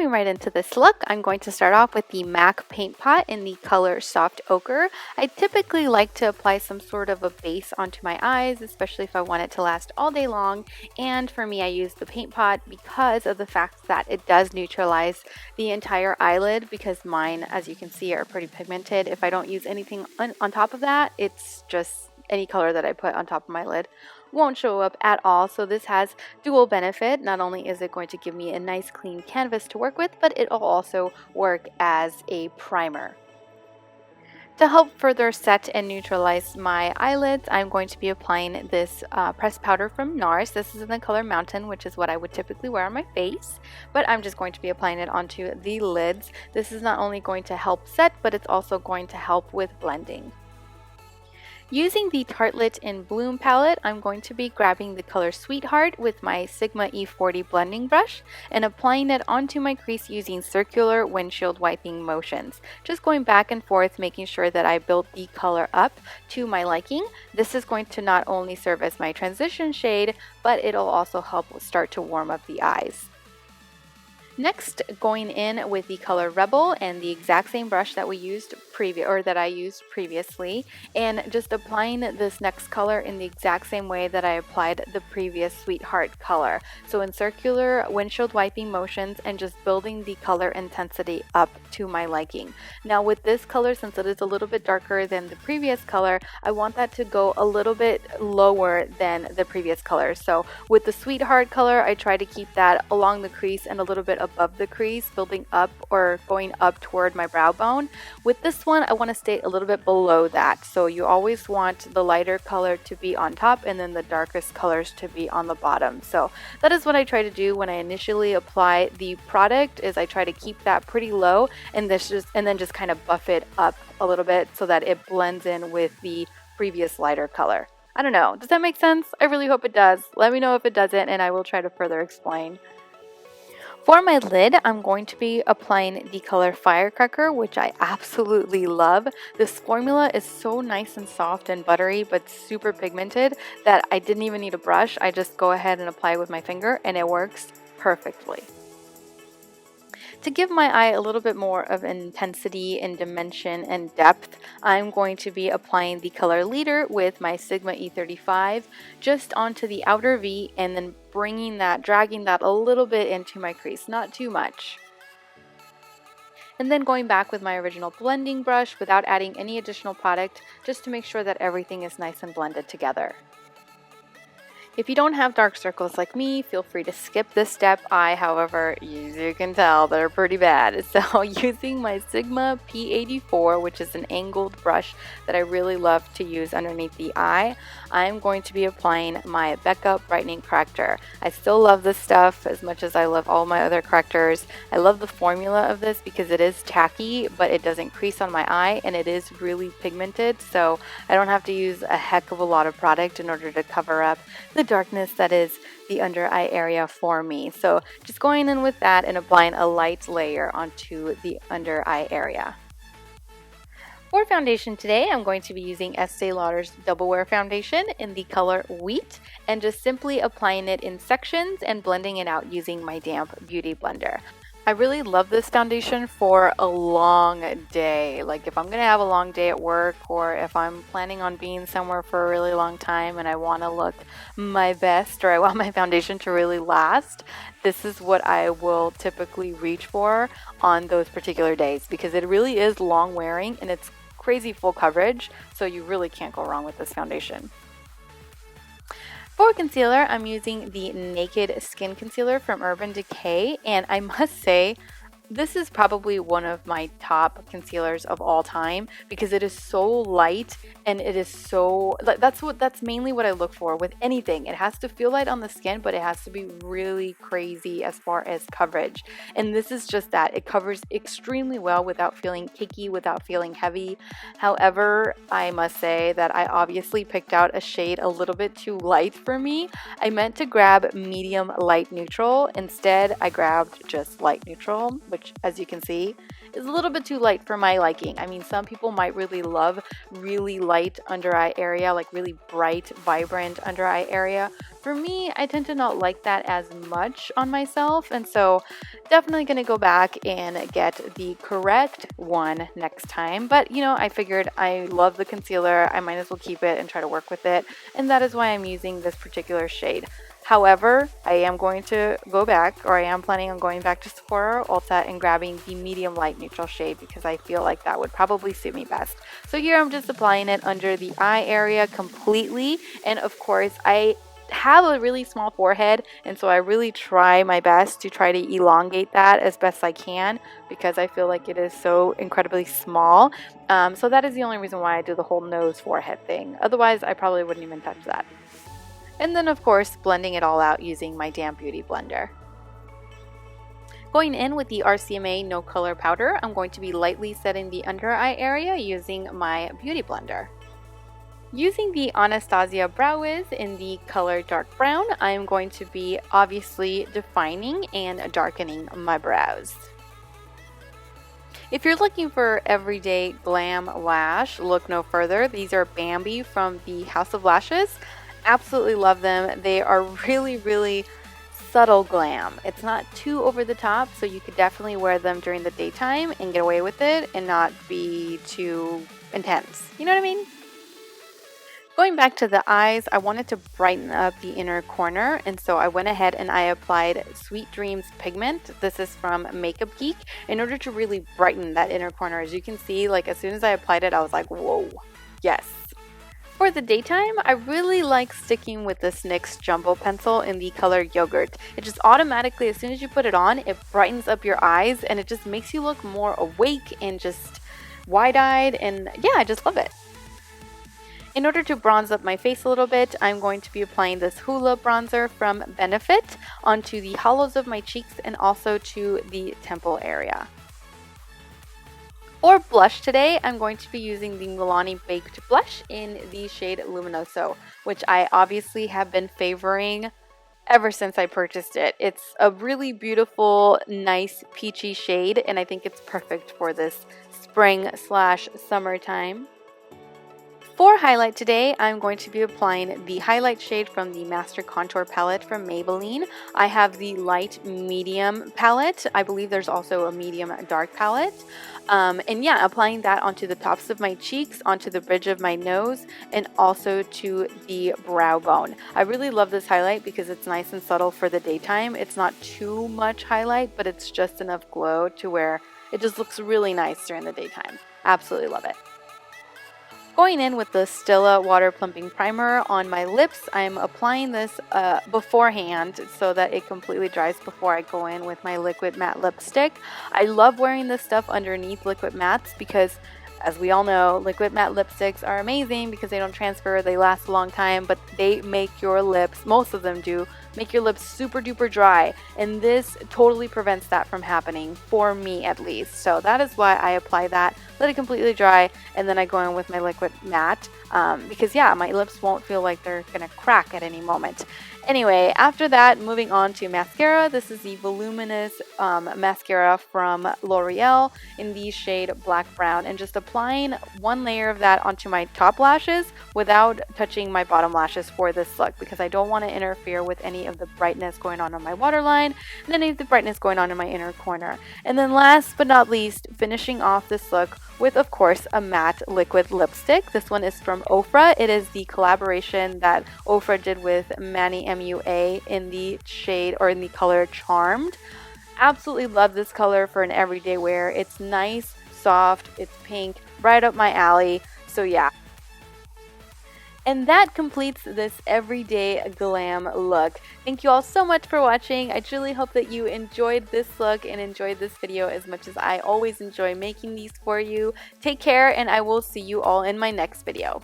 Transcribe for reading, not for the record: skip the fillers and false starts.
Jumping right into this look, I'm going to start off with the MAC paint pot in the color Soft Ochre. I typically like to apply some sort of a base onto my eyes, especially if I want it to last all day long. And for me, I use the paint pot because of the fact that it does neutralize the entire eyelid, because mine, as you can see, are pretty pigmented. If I don't use anything on top of that, it's just any color that I put on top of my lid won't show up at all. So this has dual benefit. Not only is it going to give me a nice clean canvas to work with, but it'll also work as a primer. To help further set and neutralize my eyelids, I'm going to be applying this pressed powder from Nars. This is in the color Mountain, which is what I would typically wear on my face, but I'm just going to be applying it onto the lids. This is not only going to help set, but it's also going to help with blending. Using the Tartelette in Bloom palette, I'm going to be grabbing the color Sweetheart with my Sigma E40 blending brush and applying it onto my crease using circular windshield wiping motions. Just going back and forth, making sure that I build the color up to my liking. This is going to not only serve as my transition shade, but it'll also help start to warm up the eyes. Next, going in with the color Rebel and the exact same brush that I used previously, and just applying this next color in the exact same way that I applied the previous Sweetheart color. So in circular windshield wiping motions and just building the color intensity up to my liking. Now with this color, since it is a little bit darker than the previous color, I want that to go a little bit lower than the previous color. So with the Sweetheart color, I try to keep that along the crease and a little bit above the crease, building up or going up toward my brow bone. With this one, I want to stay a little bit below that. So you always want the lighter color to be on top and then the darkest colors to be on the bottom. So that is what I try to do when I initially apply the product, is I try to keep that pretty low and then just kind of buff it up a little bit so that it blends in with the previous lighter color. I don't know, does that make sense? I really hope it does. Let me know if it doesn't and I will try to further explain. For my lid, I'm going to be applying the color Firecracker, which I absolutely love. This formula is so nice and soft and buttery, but super pigmented that I didn't even need a brush. I just go ahead and apply with my finger and it works perfectly. To give my eye a little bit more of intensity and dimension and depth, I'm going to be applying the color Leader with my Sigma E35 just onto the outer V and then dragging that a little bit into my crease, not too much. And then going back with my original blending brush without adding any additional product, just to make sure that everything is nice and blended together. If you don't have dark circles like me, feel free to skip this step. However, as you can tell, they're pretty bad. So using my Sigma P84, which is an angled brush that I really love to use underneath the eye, I'm going to be applying my Becca Brightening Corrector. I still love this stuff as much as I love all my other correctors. I love the formula of this because it is tacky, but it doesn't crease on my eye and it is really pigmented. So I don't have to use a heck of a lot of product in order to cover up the darkness that is the under eye area for me. So just going in with that and applying a light layer onto the under eye area. For foundation today, I'm going to be using Estee Lauder's Double Wear Foundation in the color Wheat and just simply applying it in sections and blending it out using my damp beauty blender. I really love this foundation for a long day. Like if I'm going to have a long day at work, or if I'm planning on being somewhere for a really long time and I want to look my best, or I want my foundation to really last, this is what I will typically reach for on those particular days, because it really is long wearing and it's crazy full coverage. So you really can't go wrong with this foundation. For concealer, I'm using the Naked Skin Concealer from Urban Decay, and I must say, this is probably one of my top concealers of all time because it is so light and it is so, that's mainly what I look for with anything. It has to feel light on the skin, but it has to be really crazy as far as coverage. And this is just that. It covers extremely well without feeling cakey, without feeling heavy. However, I must say that I obviously picked out a shade a little bit too light for me. I meant to grab medium light neutral. Instead, I grabbed just light neutral, which, as you can see, is a little bit too light for my liking. I mean, some people might really love really light under eye area, like really bright, vibrant under eye area. for me, I tend to not like that as much on myself, and so definitely going to go back and get the correct one next time. But you know, I figured I love the concealer, I might as well keep it and try to work with it, and that is why I'm using this particular shade. However, I am going to go back, or I am planning on going back to Sephora or Ulta and grabbing the medium light neutral shade because I feel like that would probably suit me best. So here I'm just applying it under the eye area completely, and of course I have a really small forehead, and so I really try my best to try to elongate that as best I can because I feel like it is so incredibly small. So that is the only reason why I do the whole nose forehead thing. Otherwise, I probably wouldn't even touch that. And then of course, blending it all out using my damp beauty blender. Going in with the RCMA No Color Powder, I'm going to be lightly setting the under eye area using my beauty blender. Using the Anastasia Brow Wiz in the color dark brown, I'm going to be obviously defining and darkening my brows. If you're looking for everyday glam lash, look no further. These are Bambi from the House of Lashes. Absolutely love them. They are really subtle glam. It's not too over the top, so you could definitely wear them during the daytime and get away with it and not be too intense. You know what I mean? Going back to the eyes, I wanted to brighten up the inner corner, and so I went ahead and I applied Sweet Dreams pigment. This is from Makeup Geek, in order to really brighten that inner corner. As you can see, like as soon as I applied it, I was like, whoa, yes. For the daytime, I really like sticking with this NYX Jumbo Pencil in the color Yogurt. It just automatically, as soon as you put it on, it brightens up your eyes and it just makes you look more awake and just wide-eyed, and yeah, I just love it. In order to bronze up my face a little bit, I'm going to be applying this Hoola bronzer from Benefit onto the hollows of my cheeks and also to the temple area. For blush today, I'm going to be using the Milani Baked Blush in the shade Luminoso, which I obviously have been favoring ever since I purchased it. It's a really beautiful, nice peachy shade, and I think it's perfect for this spring/summertime. For highlight today, I'm going to be applying the highlight shade from the Master Contour palette from Maybelline. I have the light medium palette. I believe there's also a medium dark palette. And yeah, applying that onto the tops of my cheeks, onto the bridge of my nose, and also to the brow bone. I really love this highlight because it's nice and subtle for the daytime. It's not too much highlight, but it's just enough glow to where it just looks really nice during the daytime. Absolutely love it. Going in with the Stila Water Plumping Primer on my lips, I'm applying this beforehand so that it completely dries before I go in with my liquid matte lipstick. I love wearing this stuff underneath liquid mattes because, as we all know, liquid matte lipsticks are amazing because they don't transfer, they last a long time, but they make your lips, most of them do, make your lips super duper dry, and this totally prevents that from happening, for me at least. So that is why I apply that, let it completely dry, and then I go in with my liquid matte because yeah, my lips won't feel like they're gonna crack at any moment. Anyway, after that, moving on to mascara. This is the voluminous mascara from L'Oreal in the shade Black Brown, and just applying one layer of that onto my top lashes without touching my bottom lashes for this look because I don't want to interfere with any of the brightness going on my waterline and any of the brightness going on in my inner corner. And then last but not least, finishing off this look with, of course, a matte liquid lipstick. This one is from Ochre. It is the collaboration that Ochre did with Manny MUA in the shade, or in the color Charmed. Absolutely love this color for an everyday wear. It's nice, soft, it's pink, right up my alley. So yeah. And that completes this everyday glam look. Thank you all so much for watching. I truly hope that you enjoyed this look and enjoyed this video as much as I always enjoy making these for you. Take care, and I will see you all in my next video.